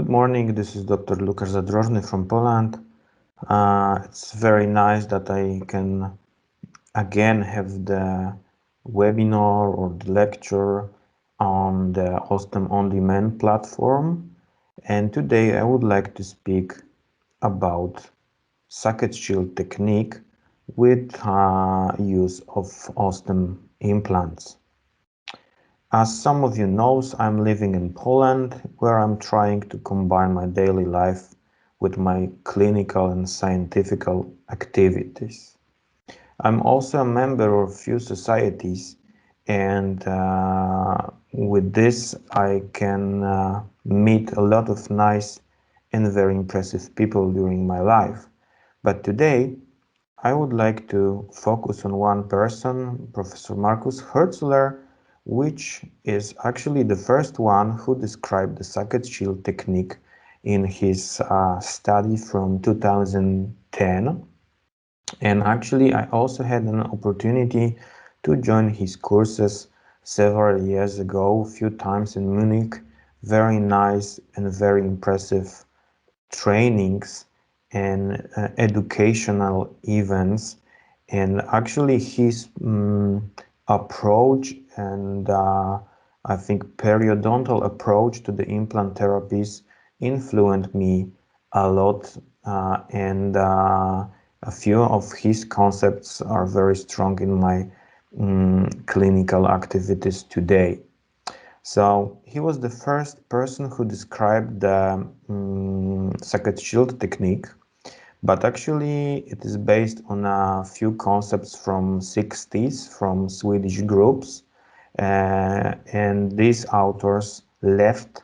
Good morning, this is Dr. Łukasz Zadrożny from Poland. It's very nice that I can again have the webinar or the lecture on the Osstem OnDemand platform. And today I would like to speak about socket shield technique with use of Osstem implants. As some of you know, I'm living in Poland, where I'm trying to combine my daily life with my clinical and scientific activities. I'm also a member of few societies, and with this I can meet a lot of nice and very impressive people during my life. But today I would like to focus on one person, Professor Markus Hertzler, which is actually the first one who described the socket shield technique in his study from 2010. And actually, I also had an opportunity to join his courses several years ago, a few times in Munich. Very nice and very impressive trainings and educational events. And actually his approach and I think periodontal approach to the implant therapies influenced me a lot, and a few of his concepts are very strong in my clinical activities today. So he was the first person who described the socket shield technique, but actually it is based on a few concepts from 60s from Swedish groups, and these authors left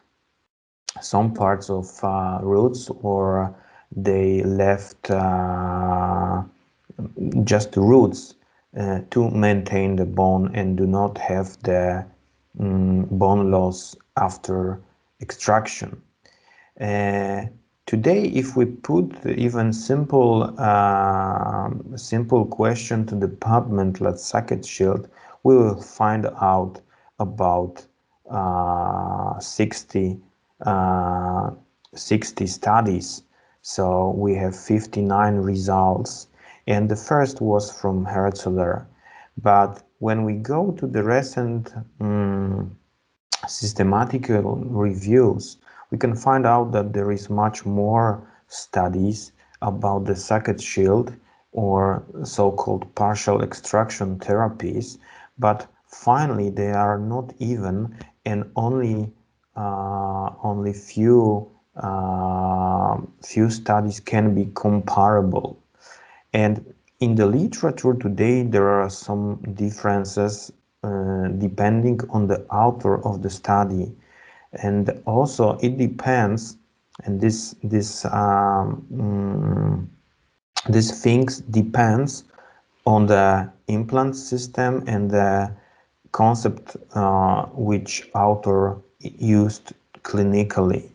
some parts of roots, or they left just roots to maintain the bone and do not have the bone loss after extraction. Today, if we put even simple question to the PubMed socket shield, we will find out about 60 studies. So we have 59 results, and the first was from Hertzler. But when we go to the recent systematical reviews, we can find out that there is much more studies about the socket shield or so-called partial extraction therapies, but finally they are not even, and only few studies can be comparable. And in the literature today, there are some differences depending on the author of the study, and also it depends, and this things depends on the implant system and the concept which author used clinically.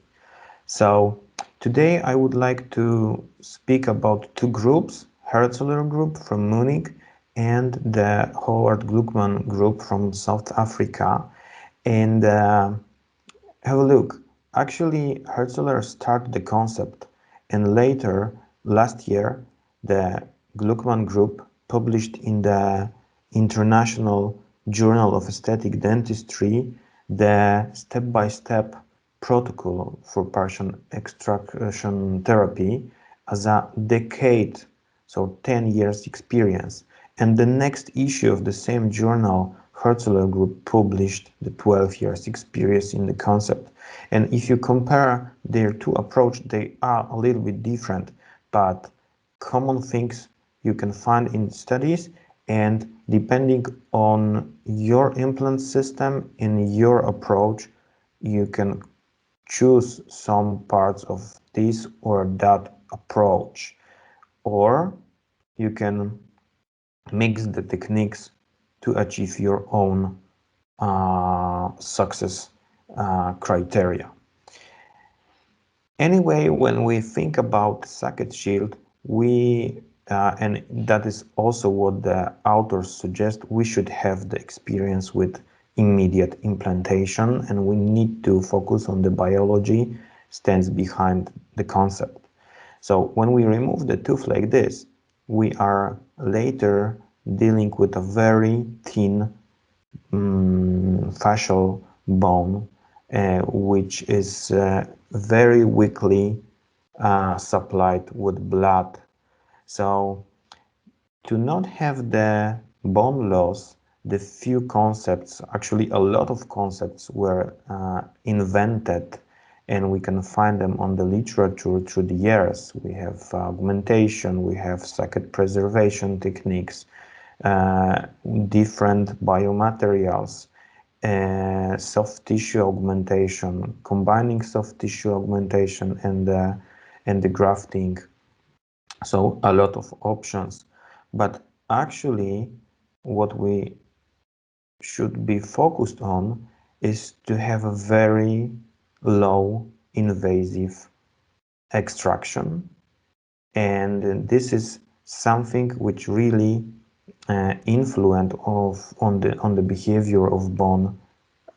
So today I would like to speak about two groups: Hertzler group from Munich and the Howard Gluckman group from South Africa, and have a look. Actually, Hertzler started the concept, and later, last year, the Gluckman group published in the International Journal of Aesthetic Dentistry the step-by-step protocol for partial extraction therapy as a decade, so 10 years experience. And the next issue of the same journal, Hertzler group published the 12 years experience in the concept. And if you compare their two approaches, they are a little bit different, but common things you can find in studies, and depending on your implant system and your approach, you can choose some parts of this or that approach, or you can mix the techniques to achieve your own success criteria. Anyway, when we think about socket shield, we and that is also what the authors suggest, we should have the experience with immediate implantation, and we need to focus on the biology stands behind the concept. So when we remove the tooth like this, we are later dealing with a very thin fascial bone, which is very weakly supplied with blood. So to not have the bone loss, the few concepts, actually a lot of concepts were invented, and we can find them on the literature through the years. We have augmentation, we have socket preservation techniques, different biomaterials, soft tissue augmentation, combining soft tissue augmentation and the grafting. So a lot of options, but actually what we should be focused on is to have a very low invasive extraction, and this is something which really influence on the behavior of bone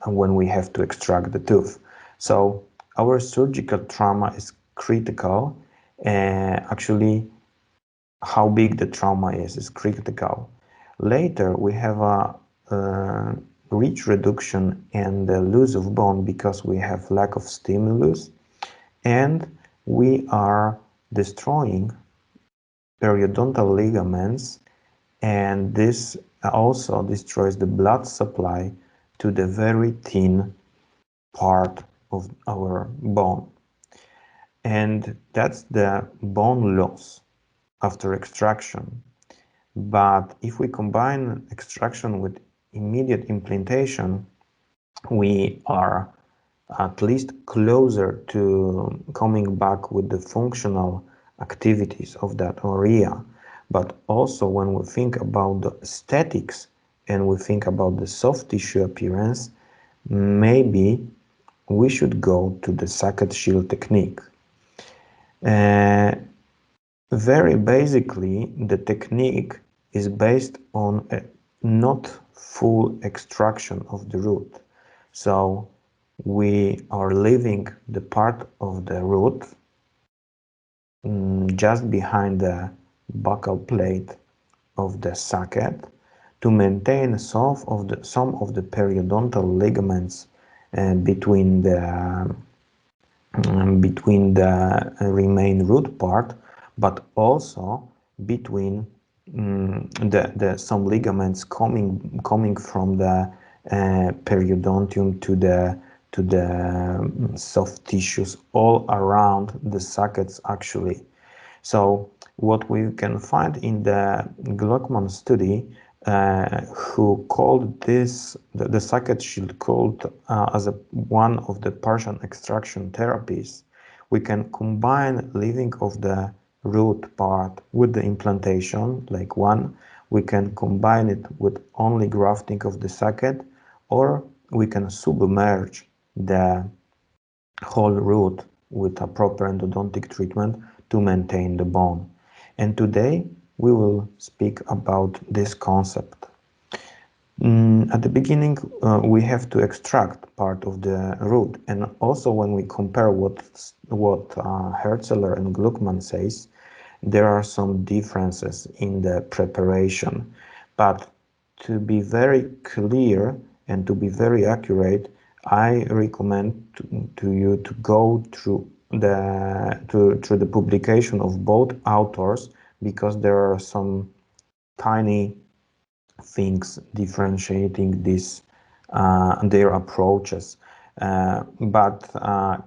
when we have to extract the tooth. So our surgical trauma is critical. Actually, how big the trauma is critical. Later, we have a rich reduction and the loss of bone because we have lack of stimulus, and we are destroying periodontal ligaments, and this also destroys the blood supply to the very thin part of our bone. And that's the bone loss after extraction. But if we combine extraction with immediate implantation, we are at least closer to coming back with the functional activities of that area. But also when we think about the aesthetics and we think about the soft tissue appearance, maybe we should go to the socket shield technique. Very basically, the technique is based on a not full extraction of the root. So we are leaving the part of the root just behind the buccal plate of the socket to maintain some of the periodontal ligaments between the remain root part, but also between some ligaments coming from the periodontium to the soft tissues all around the sockets actually. So what we can find in the Gluckman study, who called this the socket shield called as one of the partial extraction therapies, we can combine leaving of the root part with the implantation, like one. We can combine it with only grafting of the socket, or we can submerge the whole root with a proper endodontic treatment to maintain the bone. And today we will speak about this concept. At the beginning, we have to extract part of the root, and also when we compare what Herzeler and Gluckman says, there are some differences in the preparation. But to be very clear and to be very accurate, I recommend to you to go through the publication of both authors, because there are some tiny things differentiating this their approaches. But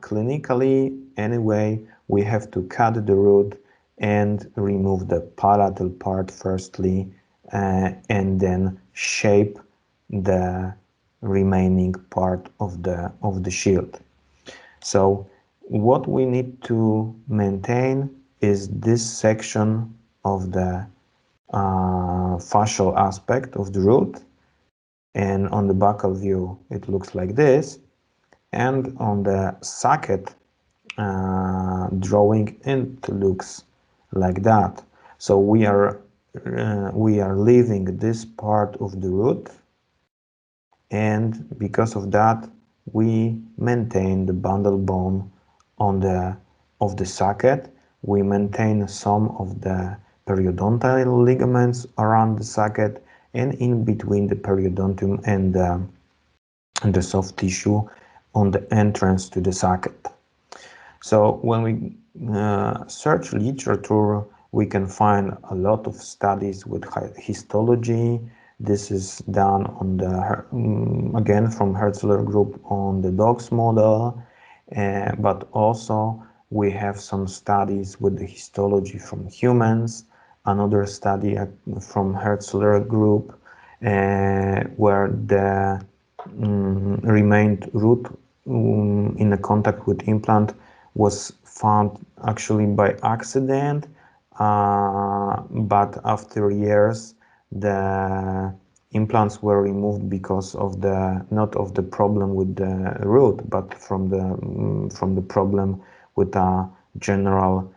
clinically, anyway, we have to cut the root and remove the palatal part firstly, and then shape the remaining part of the shield. So what we need to maintain is this section of the fascial aspect of the root, and on the buccal view it looks like this, and on the socket drawing it looks like that. So we are leaving this part of the root, and because of that we maintain the bundle bone of the socket. We maintain some of the periodontal ligaments around the socket and in between the periodontium and the soft tissue on the entrance to the socket. So when we search literature, we can find a lot of studies with histology. This is done on the again from Hertzler group on the dogs model, but also we have some studies with the histology from humans. Another study from Hertzler group where the remained root in a contact with implant was found actually by accident, but after years the implants were removed because of the not of the problem with the root, but from the problem with a general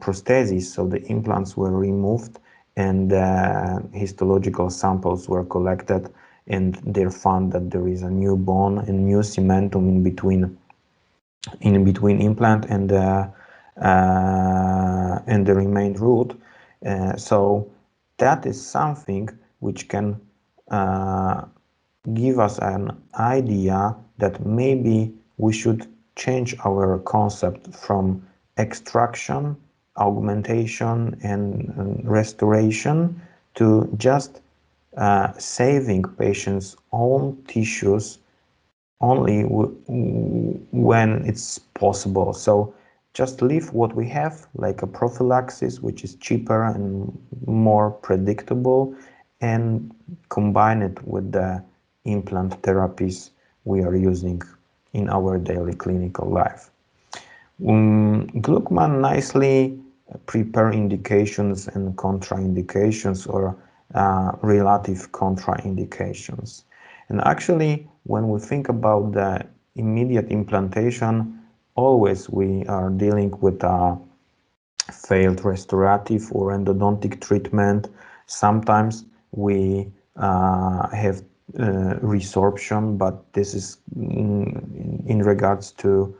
prosthesis. So the implants were removed and histological samples were collected, and they found that there is a new bone and new cementum in between implant and the remained root. So that is something which can give us an idea that maybe we should change our concept from extraction, augmentation, and restoration to just saving patients' own tissues only when it's possible. So just leave what we have, like a prophylaxis, which is cheaper and more predictable, and combine it with the implant therapies we are using in our daily clinical life. Gluckman nicely prepare indications and contraindications, or relative contraindications. And actually, when we think about the immediate implantation, always we are dealing with a failed restorative or endodontic treatment. Sometimes we have resorption, but this is in regards to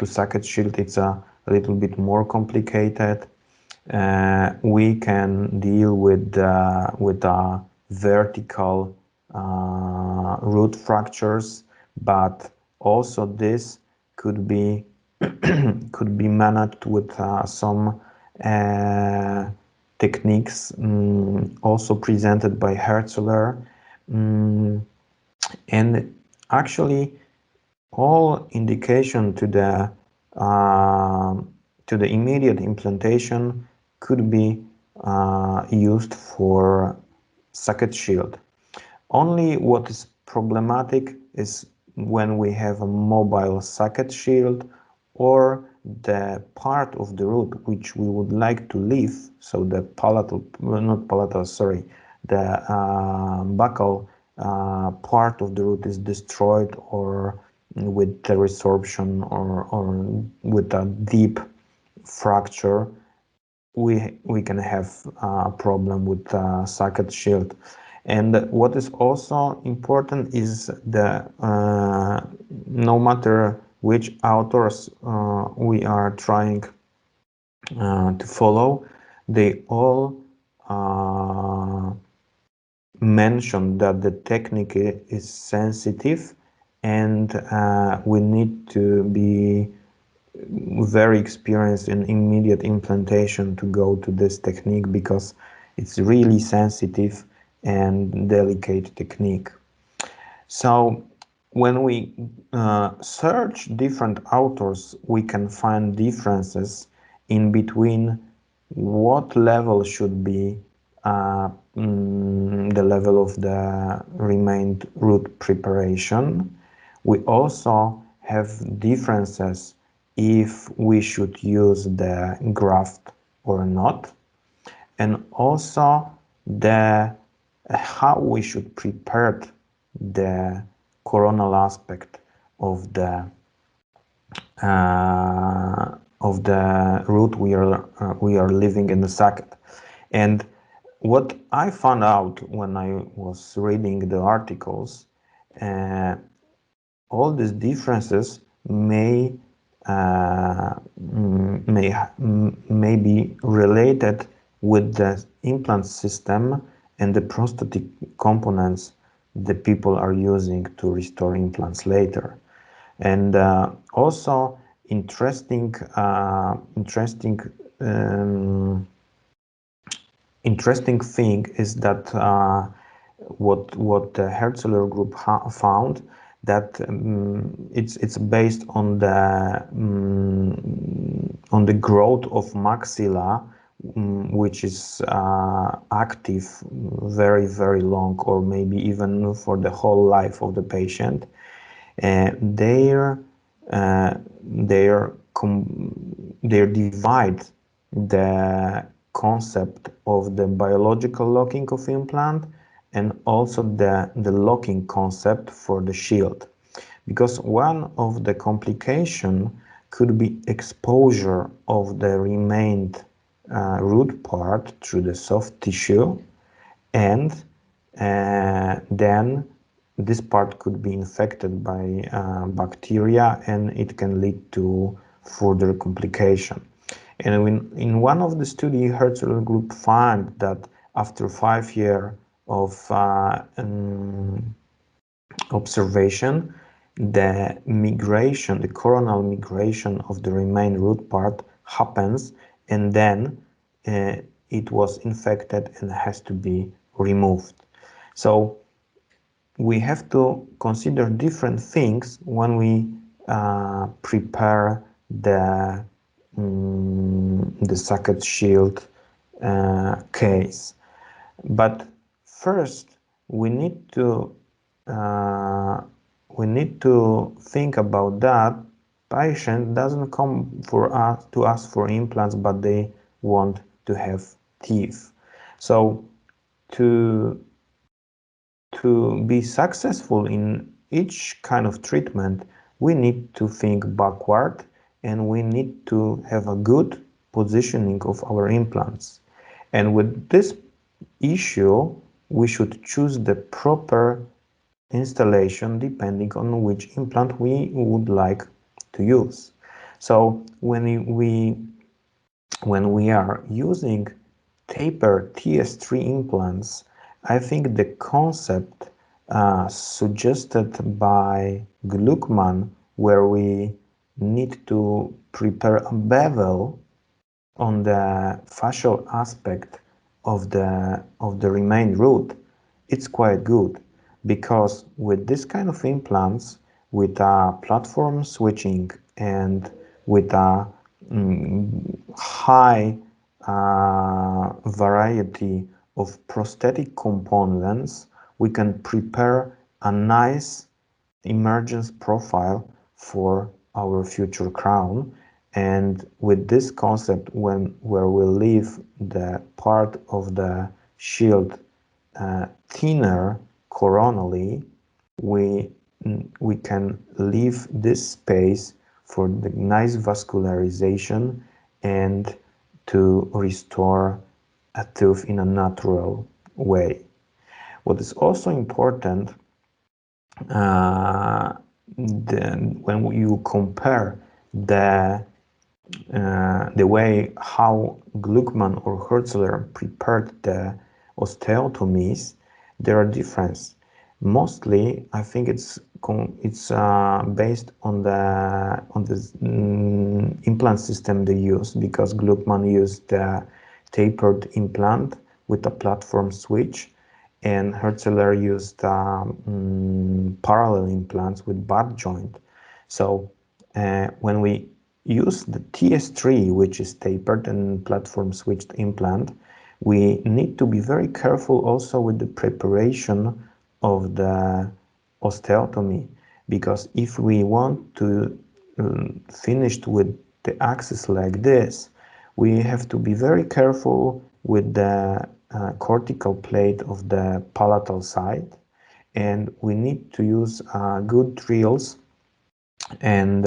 socket shield, it's a little bit more complicated. We can deal with vertical root fractures, but also this could be managed with some techniques also presented by Hertzler, and actually all indication to the immediate implantation could be used for socket shield. Only what is problematic is when we have a mobile socket shield or the part of the root which we would like to leave, so the the buccal part of the root is destroyed, or with the resorption or with a deep fracture, we can have a problem with socket shield. And what is also important is the no matter which authors we are trying to follow, they all mention that the technique is sensitive, and we need to be very experienced in immediate implantation to go to this technique, because it's really sensitive and delicate technique. So when we search different authors, we can find differences in between what level should be the level of the remained root preparation. We also have differences if we should use the graft or not, and also the how we should prepare the coronal aspect of the root we are leaving in the socket. And what I found out when I was reading the articles, all these differences may may be related with the implant system and the prosthetic components the people are using to restore implants later. And also interesting thing is that what the Hertzler group found, that it's based on the growth of maxilla, which is active very long, or maybe even for the whole life of the patient. They divide the concept of the biological locking of implant and also the locking concept for the shield, because one of the complication could be exposure of the remained root part through the soft tissue, and then this part could be infected by bacteria, and it can lead to further complication. And in one of the studies, Hertzler group found that after 5 years of observation, the coronal migration of the remaining root part happens, and then it was infected and has to be removed. So we have to consider different things when we prepare the socket shield case. But first, we need to think about that patient doesn't come to us for implants, but they want to have teeth. So to be successful in each kind of treatment, we need to think backward, and we need to have a good positioning of our implants. And with this issue, we should choose the proper installation depending on which implant we would like to use. So when we are using tapered TS3 implants, I think the concept suggested by Gluckman, where we need to prepare a bevel on the fascial aspect of the remain root, it's quite good, because with this kind of implants, with a platform switching and with a high variety of prosthetic components, we can prepare a nice emergence profile for our future crown. And with this concept, where we leave the part of the shield thinner coronally, we can leave this space for the nice vascularization and to restore a tooth in a natural way. What is also important, when you compare the way how Gluckman or Hertzler prepared the osteotomies, there are differences. Mostly, I think it's based on the implant system they use, because Gluckman used the tapered implant with a platform switch, and Hertzler used parallel implants with butt joint. So when we use the TS3, which is tapered and platform switched implant, we need to be very careful also with the preparation of the osteotomy, because if we want to finish with the axis like this, we have to be very careful with the cortical plate of the palatal side, and we need to use good drills and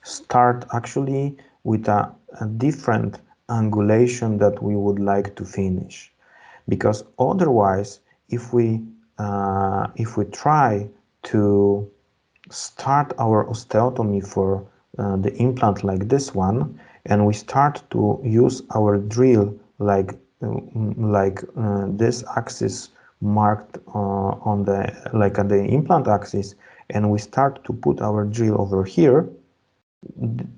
start actually with a different angulation that we would like to finish, because otherwise, if we try to start our osteotomy for the implant like this one, and we start to use our drill like this axis marked on the like at the implant axis, and we start to put our drill over here,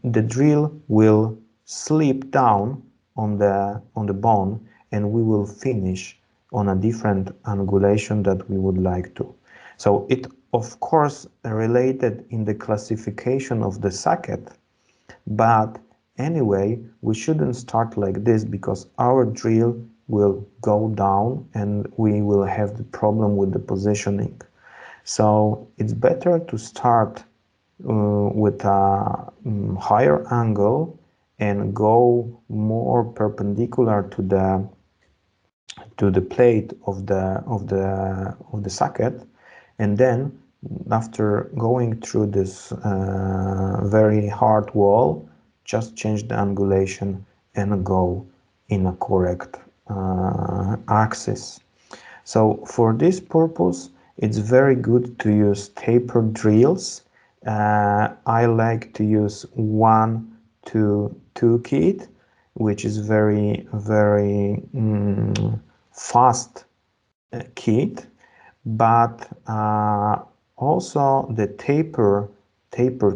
the drill will slip down on the bone, and we will finish on a different angulation that we would like to. So it of course related in the classification of the socket, but anyway we shouldn't start like this because our drill will go down and we will have the problem with the positioning. So it's better to start with a higher angle and go more perpendicular to the plate of the socket, and then after going through this very hard wall, just change the angulation and go in a correct axis. So for this purpose, it's very good to use taper drills. I like to use 1-2 kit, which is very fast kit, but also the taper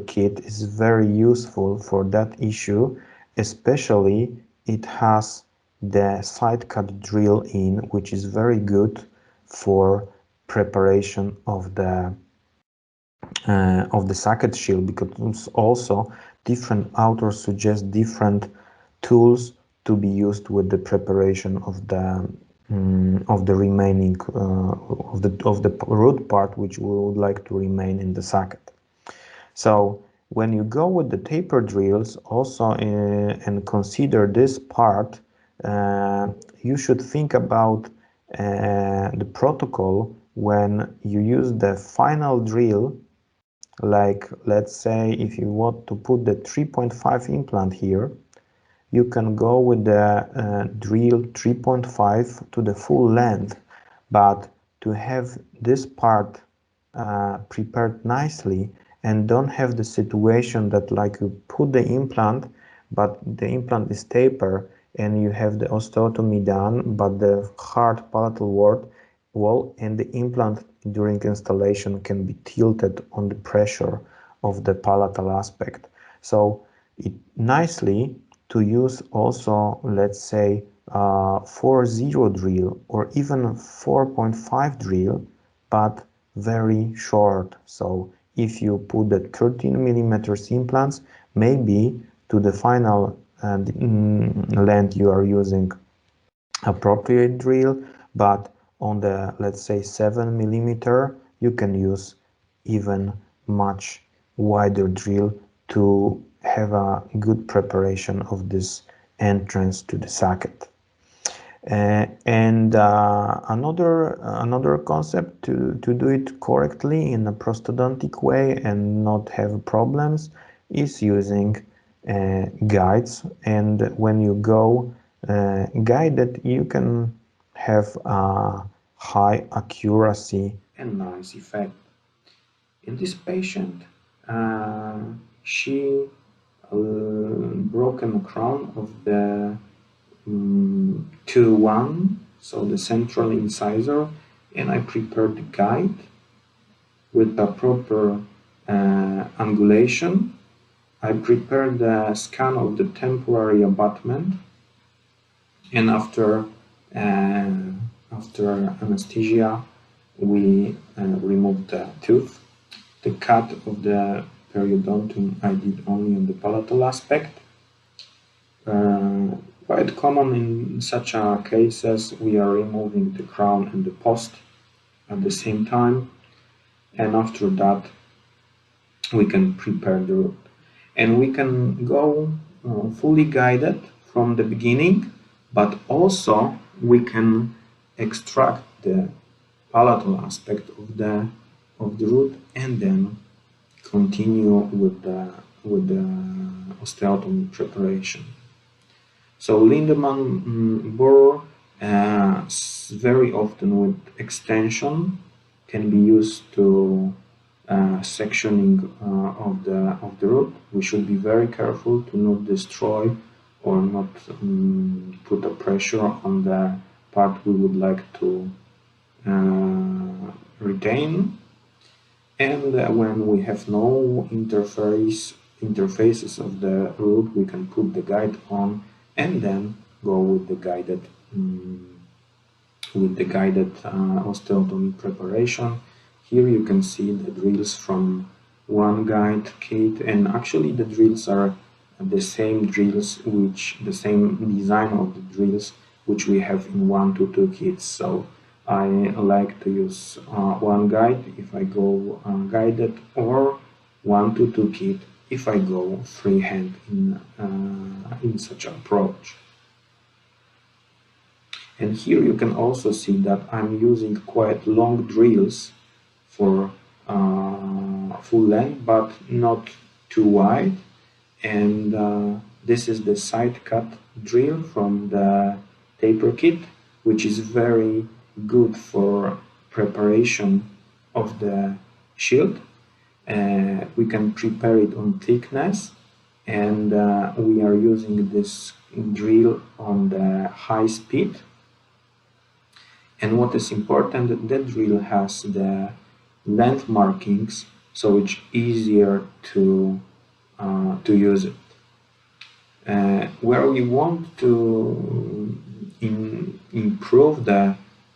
kit is very useful for that issue, especially it has the side cut drill in, which is very good for preparation of the socket shield, because also different authors suggest different tools to be used with the preparation of the remaining of the root part which we would like to remain in the socket. So when you go with the taper drills also and consider this part, you should think about the protocol when you use the final drill. Like, let's say if you want to put the 3.5 implant here, you can go with the drill 3.5 to the full length, but to have this part prepared nicely and don't have the situation that like you put the implant but the implant is taper and you have the osteotomy done but the hard palatal wall and the implant during installation can be tilted on the pressure of the palatal aspect. So it nicely to use also, let's say 4.0 drill or even 4.5 drill, but very short. So if you put the 13 millimeters implants, maybe to the final length you are using appropriate drill, but on the, let's say 7 millimeter, you can use even much wider drill to have a good preparation of this entrance to the socket. Another concept to do it correctly in a prosthodontic way and not have problems is using guides. And when you go guided, you can have a high accuracy and nice effect. In this patient, she broken the crown of the 2-1, so the central incisor, and I prepared the guide with a proper angulation. I prepared the scan of the temporary abutment, and after anesthesia we removed the tooth. The cut of the periodontium I did only on the palatal aspect. Quite common in such cases, we are removing the crown and the post at the same time, and after that we can prepare the root. And we can go fully guided from the beginning, but also we can extract the palatal aspect of the root and then continue with the osteotomy preparation. So Lindemann burr very often with extension can be used to sectioning of the root. We should be very careful to not destroy or not put a pressure on the part we would like to retain. And when we have no interfaces of the root, we can put the guide on and then go with the guided osteotomy preparation. Here you can see the drills from one guide kit, and actually the drills are the same drills, the same design of the drills which we have in 122 kits. So I like to use one guide if I go guided, or 122 kit if I go freehand in such approach. And here you can also see that I'm using quite long drills for full length, but not too wide. And this is the side cut drill from the taper kit, which is very good for preparation of the shield. We can prepare it on thickness, and we are using this drill on the high speed. And what is important, that drill has the length markings, so it's easier to use it. Where we want to improve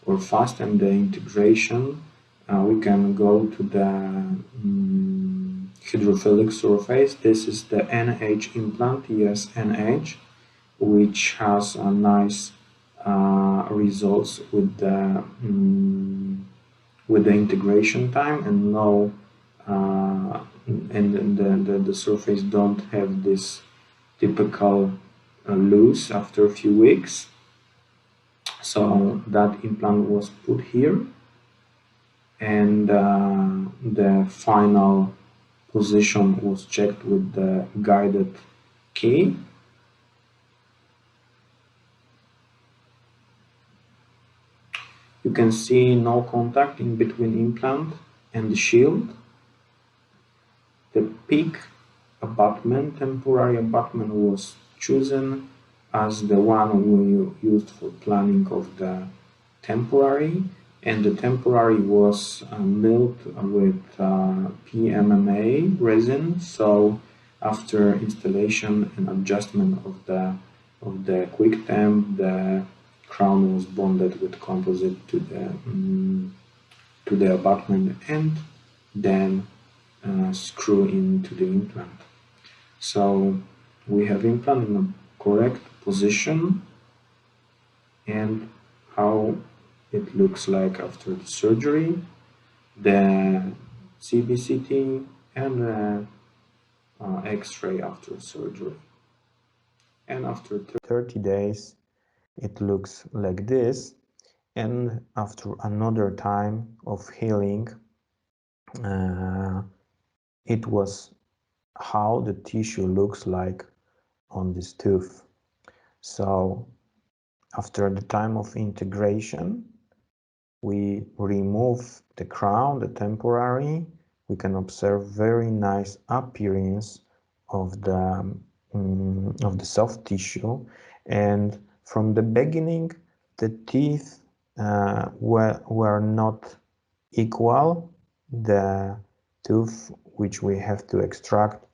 or fasten the integration, we can go to the hydrophilic surface. This is the NH implant, ES-NH, which has a nice results with the integration time, and no and the surface don't have this typical loose after a few weeks. So that implant was put here, and the final position was checked with the guided key. You can see no contact in between implant and the shield. The peak abutment, temporary abutment, was chosen as the one we used for planning of the temporary, and the temporary was milled with PMMA resin. So after installation and adjustment of the quick temp, the crown was bonded with composite to the abutment, and then screw into the implant. So we have implant in a correct position, and how it looks like after the surgery, the CBCT, and the X-ray after surgery. And after 30 days it looks like this, and after another time of healing, it was how the tissue looks like on this tooth. So after the time of integration, we remove the crown, the temporary. We can observe very nice appearance of the soft tissue, and from the beginning the teeth were not equal. The tooth which we have to extract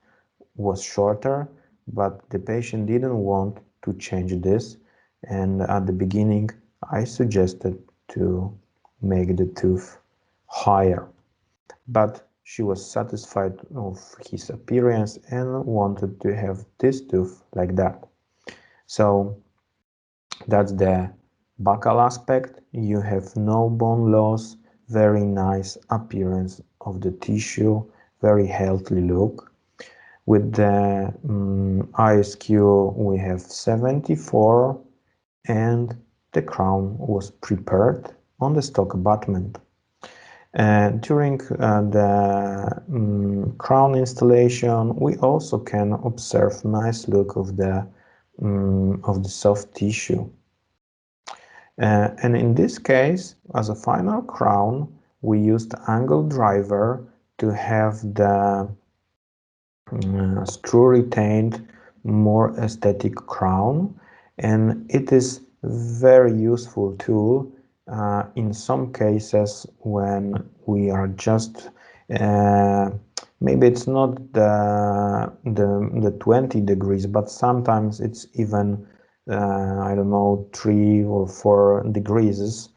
was shorter, but the patient didn't want to change this, and at the beginning I suggested to make the tooth higher, but she was satisfied of his appearance and wanted to have this tooth like that. So that's the buccal aspect. You have no bone loss, very nice appearance of the tissue, very healthy look. With the ISQ we have 74, and the crown was prepared on the stock abutment. During the crown installation, we also can observe nice look of the soft tissue. And in this case, as a final crown, we used angle driver to have the screw retained more aesthetic crown, and it is very useful tool in some cases when we are just maybe it's not the 20 degrees, but sometimes it's even I don't know, 3 or 4 degrees,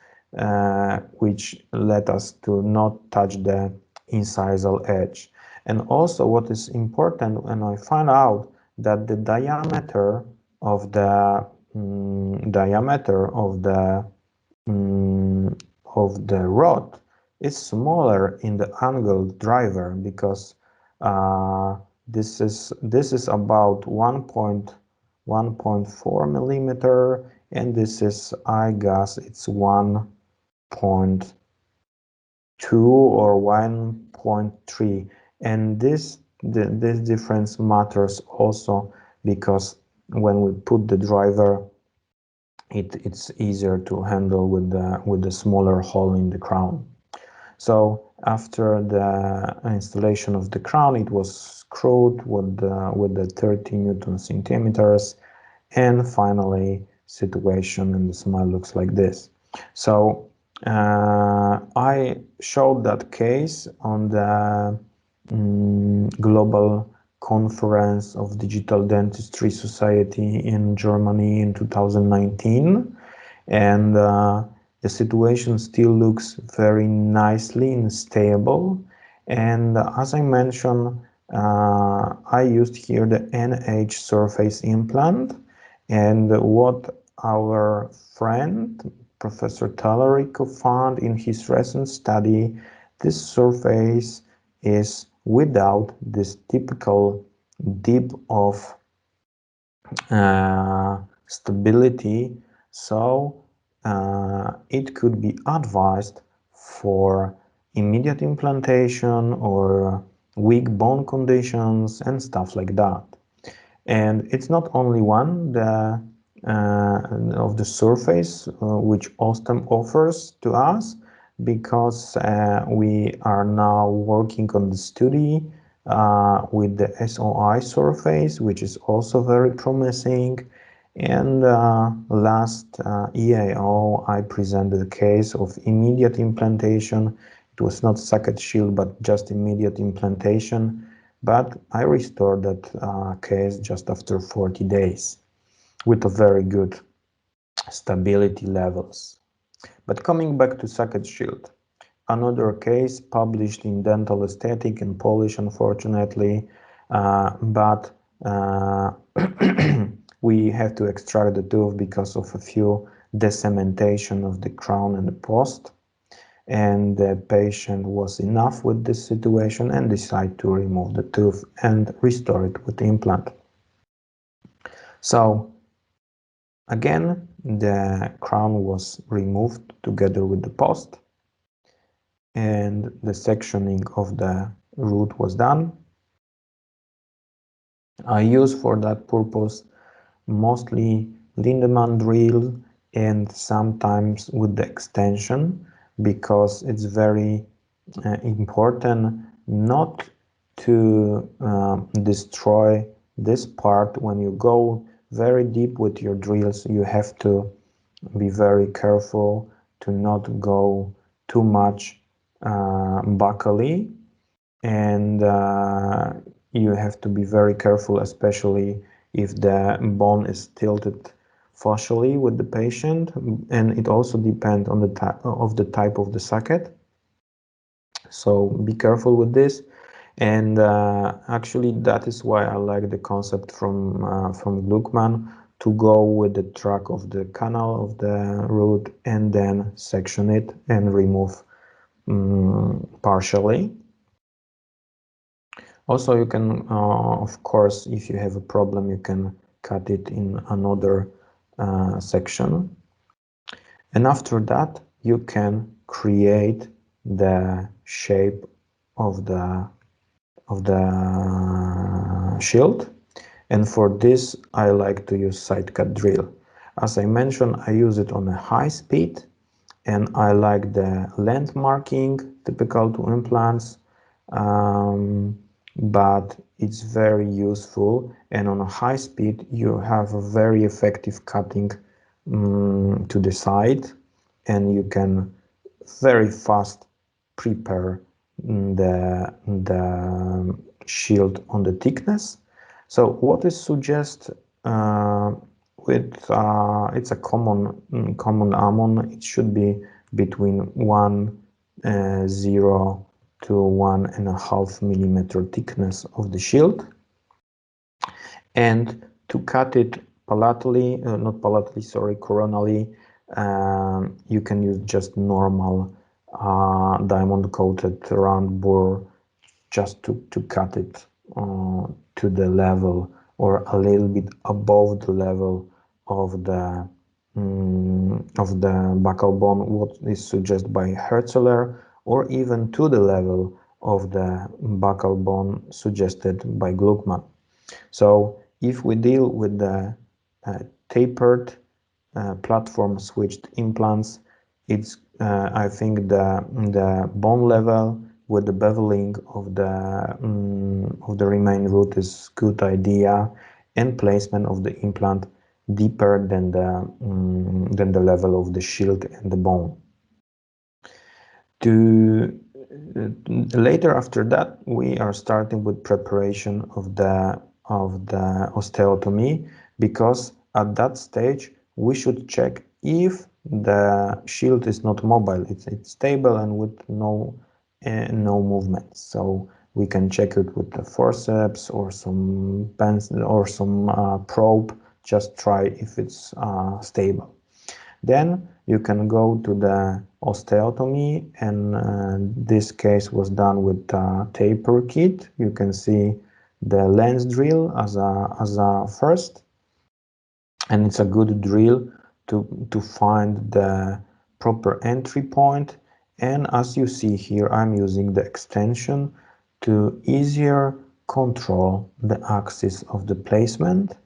which let us to not touch the incisal edge. And also what is important when I find out that the diameter of the rod is smaller in the angled driver, because this is about 1.4 millimeter, and this is, I guess it's 1.2 or 1.3, and this difference matters also because when we put the driver, it's easier to handle with the smaller hole in the crown. So after the installation of the crown, it was screwed with the 30 Newton centimeters, and finally situation and the smile looks like this. So I showed that case on the global conference of Digital Dentistry Society in Germany in 2019, and the situation still looks very nicely and stable. And as I mentioned, I used here the NH surface implant, and what our friend Professor Talarico found in his recent study, this surface is without this typical dip of stability, so it could be advised for immediate implantation or weak bone conditions and stuff like that. And it's not only one of the surface which Osstem offers to us, because we are now working on the study with the SOI surface, which is also very promising. And last EAO, I presented a case of immediate implantation. It was not socket shield, but just immediate implantation. But I restored that case just after 40 days with a very good stability levels. But coming back to socket shield, another case published in Dental Aesthetic in Polish, unfortunately, but we have to extract the tooth because of a few decementation of the crown and the post, and the patient was enough with this situation and decided to remove the tooth and restore it with the implant. So again, the crown was removed together with the post, and the sectioning of the root was done. I use for that purpose mostly Lindemann drill and sometimes with the extension, because it's very important not to destroy this part. When you go very deep with your drills, you have to be very careful to not go too much buccally, and you have to be very careful, especially if the bone is tilted facially with the patient, and it also depends on the type of the socket. So be careful with this, and actually that is why I like the concept from Gluckman to go with the track of the canal of the root and then section it and remove partially. Also, you can, of course, if you have a problem, you can cut it in another section. And after that, you can create the shape of the shield. And for this, I like to use side cut drill. As I mentioned, I use it on a high speed, and I like the length marking typical to implants. but it's very useful, and on a high speed you have a very effective cutting to the side, and you can very fast prepare the shield on the thickness. So what is suggest with it's a common ammon. It should be between 0 to 1.5 millimeter thickness of the shield, and to cut it palatally, not palatally, sorry, coronally, you can use just normal diamond coated round bore, just to cut it to the level or a little bit above the level of the buccal bone, what is suggested by Herzeler, or even to the level of the buccal bone suggested by Gluckman. So if we deal with the tapered platform switched implants, it's I think the bone level with the beveling of the remain root is good idea, and placement of the implant deeper than the level of the shield and the bone. Later after that, we are starting with preparation of the osteotomy, because at that stage we should check if the shield is not mobile, it's stable and with no movement. So we can check it with the forceps or some pencil or some probe, just try if it's stable. Then you can go to the osteotomy, and this case was done with taper kit. You can see the lens drill as a first, and it's a good drill to find the proper entry point. And as you see here, I'm using the extension to easier control the axis of the placement.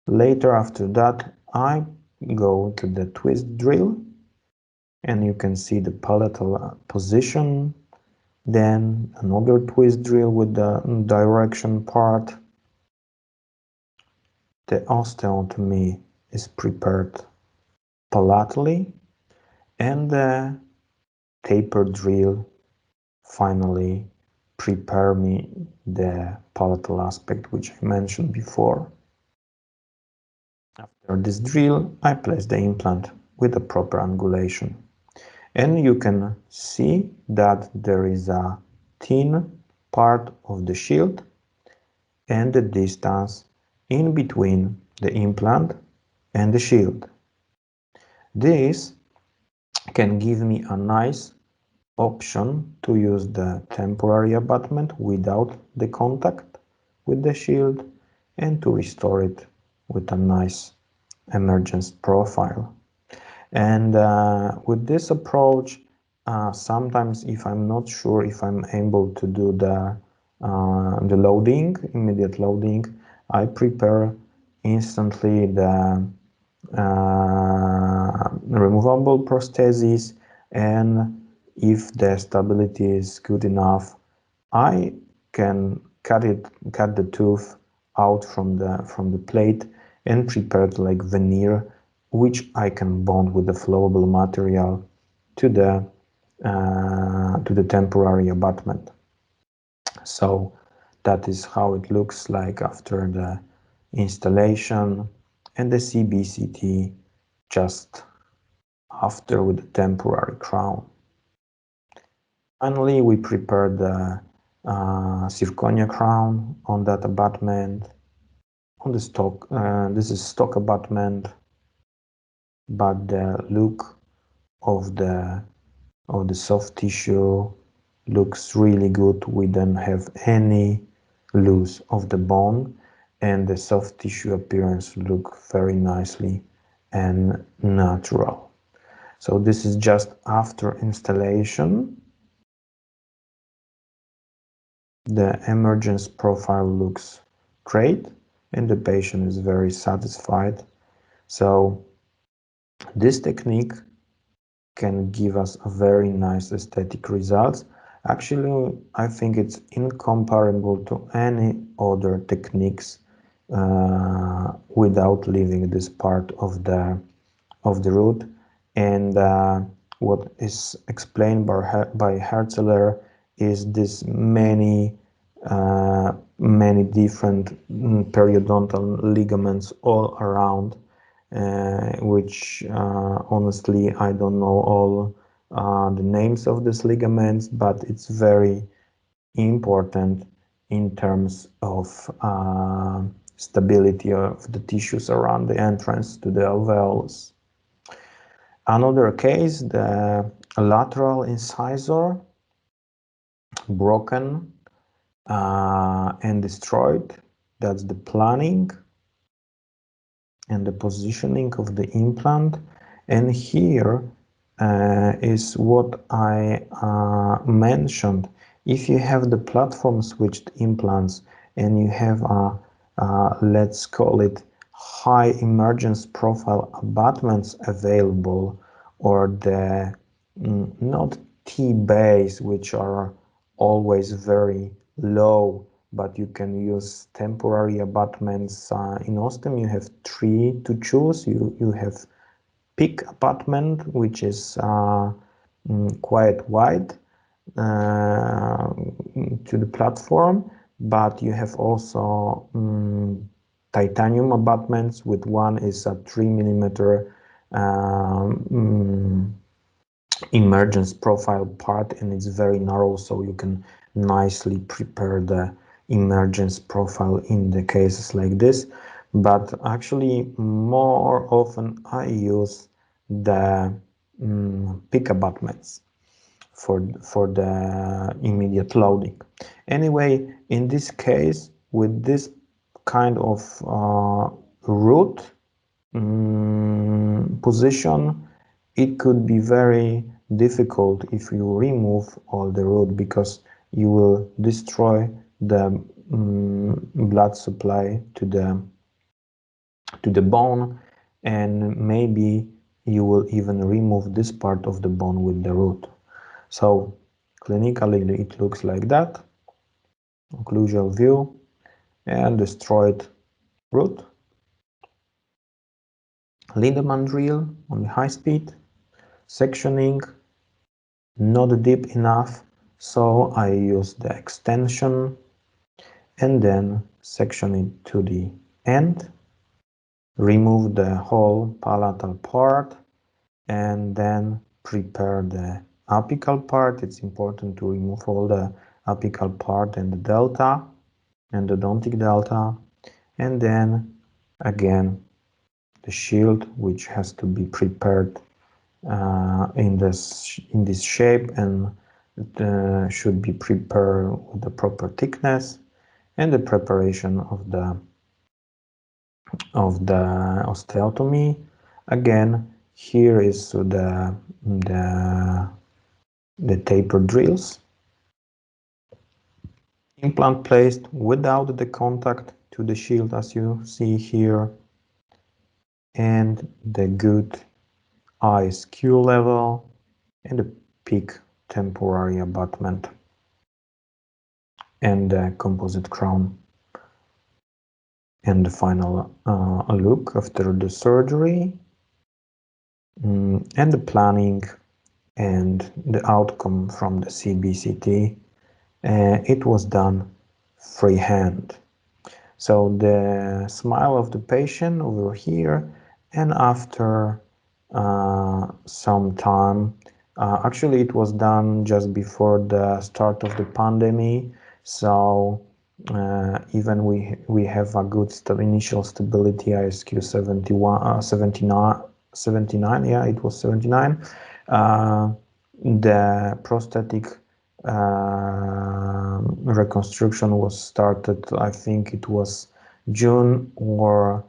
Later after that, I go to the twist drill, and you can see the palatal position. Then another twist drill with the direction part. The osteotomy is prepared palatally, and the taper drill finally prepare me the palatal aspect, which I mentioned before. After this drill, I place the implant with a proper angulation. And you can see that there is a thin part of the shield and the distance in between the implant and the shield. This can give me a nice option to use the temporary abutment without the contact with the shield, and to restore it with a nice emergence profile. And with this approach, sometimes if I'm not sure if I'm able to do the loading, immediate loading, I prepare instantly the removable prosthesis, and if the stability is good enough, I can cut the tooth out from the plate and prepare it like veneer, which I can bond with the flowable material to the temporary abutment. So that is how it looks like after the installation, and the CBCT just after with the temporary crown. Finally, we prepared the zirconia crown on that abutment. On the stock, this is stock abutment, but the look of the soft tissue looks really good. We don't have any loss of the bone, and the soft tissue appearance look very nicely and natural. So this is just after installation. The emergence profile looks great, and the patient is very satisfied. So this technique can give us a very nice aesthetic results. Actually, I think it's incomparable to any other techniques without leaving this part of the root. And what is explained by Hertzler is this many different periodontal ligaments all around, which honestly I don't know all the names of these ligaments, but it's very important in terms of stability of the tissues around the entrance to the alveolus. Another case, the lateral incisor broken and destroyed. That's the planning and the positioning of the implant. And here is what I mentioned. If you have the platform switched implants and you have a let's call it high emergence profile abutments available, or the not T-base, which are always very low, but you can use temporary abutments. In Osstem you have 3 to choose. You have peak abutment, which is quite wide to the platform, but you have also titanium abutments. With one is a 3 millimeter emergence profile part, and it's very narrow, so you can nicely prepare the emergence profile in the cases like this. But actually more often I use the peak abutments for the immediate loading. Anyway, in this case, with this kind of root position, it could be very difficult if you remove all the root, because you will destroy the blood supply to the bone, and maybe you will even remove this part of the bone with the root. So clinically it looks like that: occlusal view and destroyed root, Lindemann drill on the high speed, sectioning not deep enough, so I use the extension and then section it to the end, remove the whole palatal part, and then prepare the apical part. It's important to remove all the apical part and the delta, endodontic delta, and then again the shield, which has to be prepared in this shape, and should be prepared with the proper thickness, and the preparation of the osteotomy. Again, here is the taper drills. Implant placed without the contact to the shield, as you see here, and the good eye skew level, and the peak temporary abutment, and the composite crown. And the final look after the surgery, and the planning and the outcome from the CBCT. It was done freehand. So the smile of the patient over here, and after some time, actually it was done just before the start of the pandemic, so even we have a good initial stability, ISQ 71, 79, yeah, it was 79. The prosthetic reconstruction was started, I think it was June or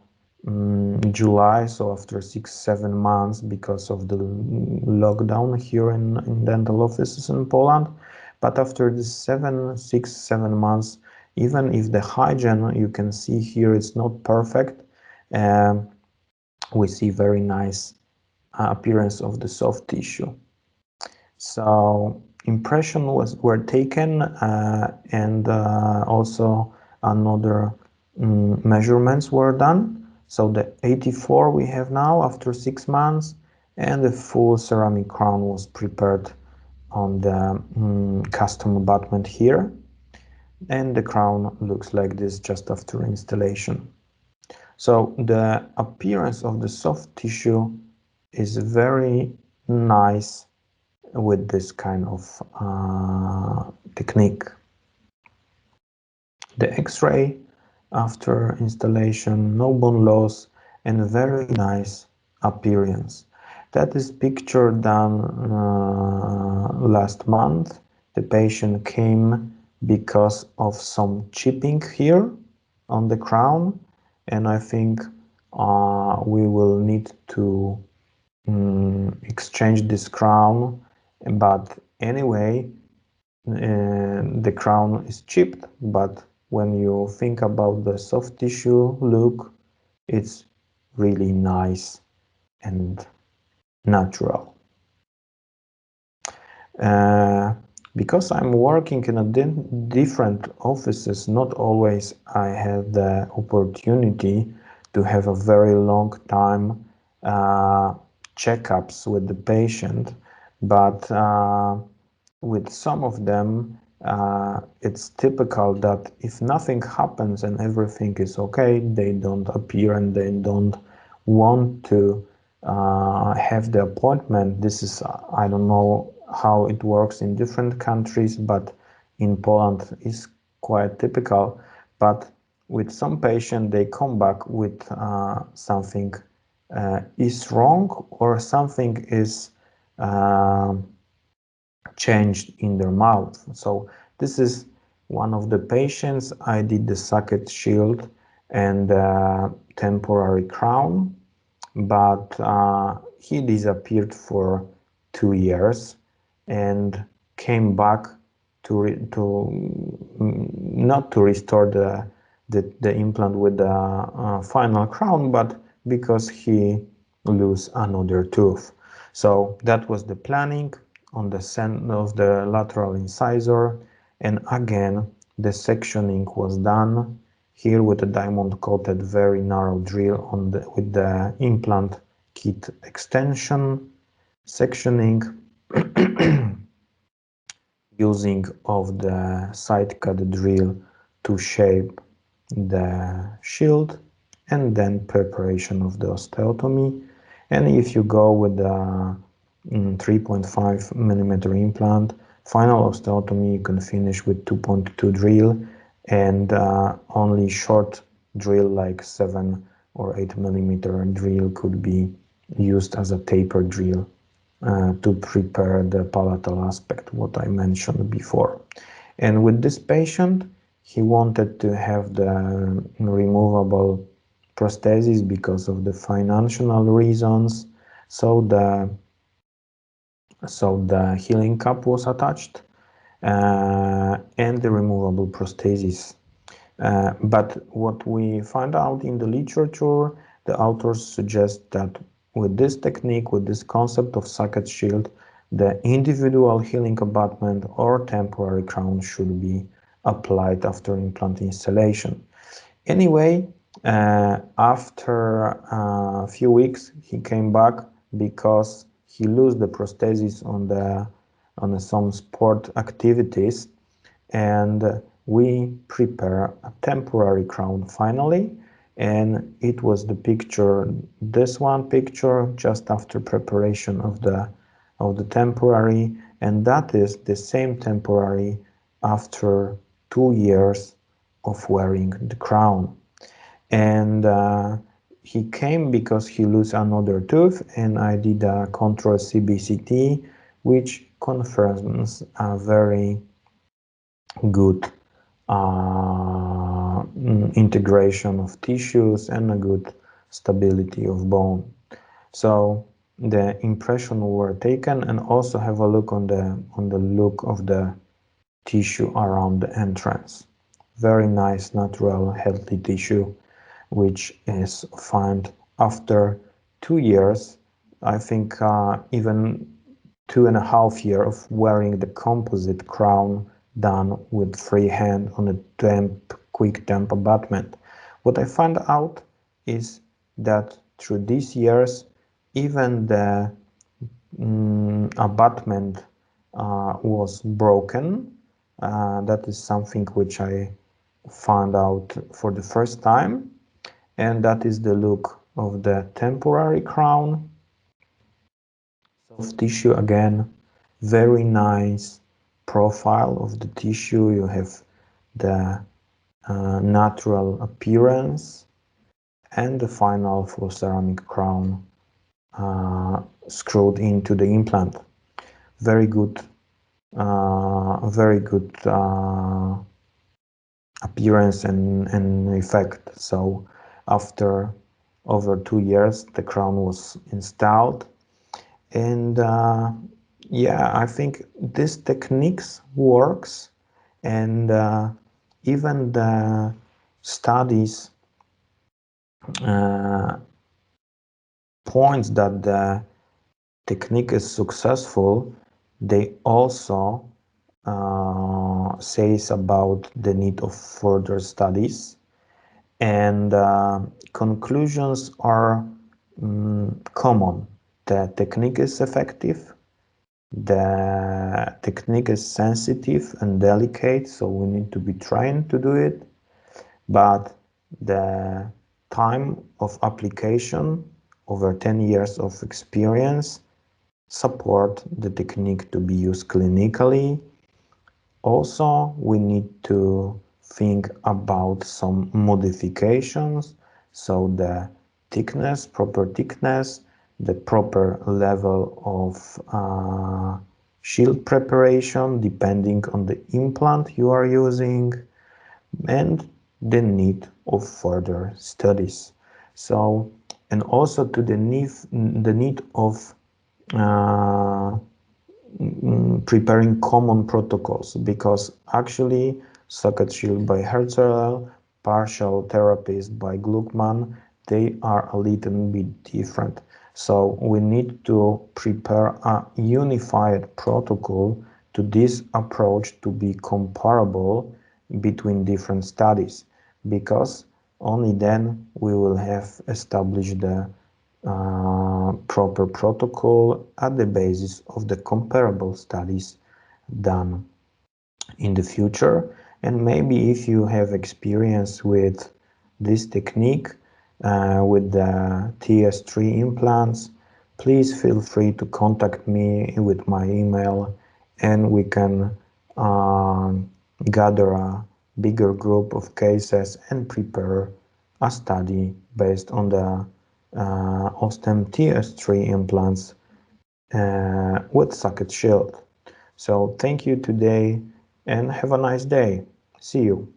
July, so after 6-7 months, because of the lockdown here in dental offices in Poland. But after the 6-7 months, even if the hygiene, you can see here, it's not perfect, we see very nice appearance of the soft tissue. So were taken, and also another measurements were done. So the 84 we have now after 6 months, and the full ceramic crown was prepared on the custom abutment here, and the crown looks like this just after installation. So the appearance of the soft tissue is very nice with this kind of technique. The X-ray after installation, no bone loss, and very nice appearance. That is picture done last month. The patient came because of some chipping here on the crown, and I think we will need to exchange this crown, but anyway, the crown is chipped, but when you think about the soft tissue look, it's really nice and natural. Because I'm working in a different offices, not always I have the opportunity to have a very long time checkups with the patient, but with some of them it's typical that if nothing happens and everything is okay, they don't appear and they don't want to have the appointment. This is, I don't know how it works in different countries, but in Poland is quite typical. But with some patient, they come back with something is wrong or something is changed in their mouth. So this is one of the patients. I did the socket shield and temporary crown, but he disappeared for 2 years and came back not to restore the implant with the final crown, but because he lose another tooth. So that was the planning on the center of the lateral incisor, and again the sectioning was done here with a diamond coated very narrow drill with the implant kit extension, sectioning using of the side cut drill to shape the shield, and then preparation of the osteotomy. And if you go with the 3.5 millimeter implant, final osteotomy you can finish with 2.2 drill, and only short drill like 7 or 8 millimeter drill could be used as a taper drill to prepare the palatal aspect, what I mentioned before. And with this patient, he wanted to have the removable prosthesis because of the financial reasons. So the healing cup was attached and the removable prosthesis. But what we find out in the literature, the authors suggest that with this technique, with this concept of socket shield, the individual healing abutment or temporary crown should be applied after implant installation. Anyway, after a few weeks, he came back because he lost the prosthesis on some sport activities, and we prepare a temporary crown finally, and it was the picture, this one picture just after preparation of the temporary, and that is the same temporary after 2 years of wearing the crown. And he came because he lost another tooth, and I did a control CBCT, which confirms a very good integration of tissues and a good stability of bone. So the impression were taken, and also have a look on the look of the tissue around the entrance. Very nice, natural, healthy tissue, which is found after 2 years. I think even 2.5 years of wearing the composite crown done with freehand on a quick temp abutment. What I found out is that through these years, even the abutment was broken. That is something which I found out for the first time, and that is the look of the temporary crown. Soft tissue again, very nice profile of the tissue. You have the natural appearance and the final full ceramic crown screwed into the implant. Very good appearance and effect. So after over 2 years, the crown was installed, and yeah, I think this techniques works, and even the studies points that the technique is successful. They also says about the need of further studies, and conclusions are common. The technique is effective, the technique is sensitive and delicate, so we need to be trained to do it, but the time of application, over 10 years of experience, support the technique to be used clinically. Also, we need to think about some modifications, so the thickness, proper thickness, the proper level of shield preparation depending on the implant you are using, and the need of further studies. So, and also to the need of preparing common protocols, because actually socket shield by Herzl, partial therapies by Gluckman, they are a little bit different. So we need to prepare a unified protocol to this approach to be comparable between different studies, because only then we will have established the proper protocol at the basis of the comparable studies done in the future. And maybe if you have experience with this technique, with the TS3 implants, please feel free to contact me with my email, and we can gather a bigger group of cases and prepare a study based on the Osstem TS3 implants with socket shield. So thank you today and have a nice day. See you.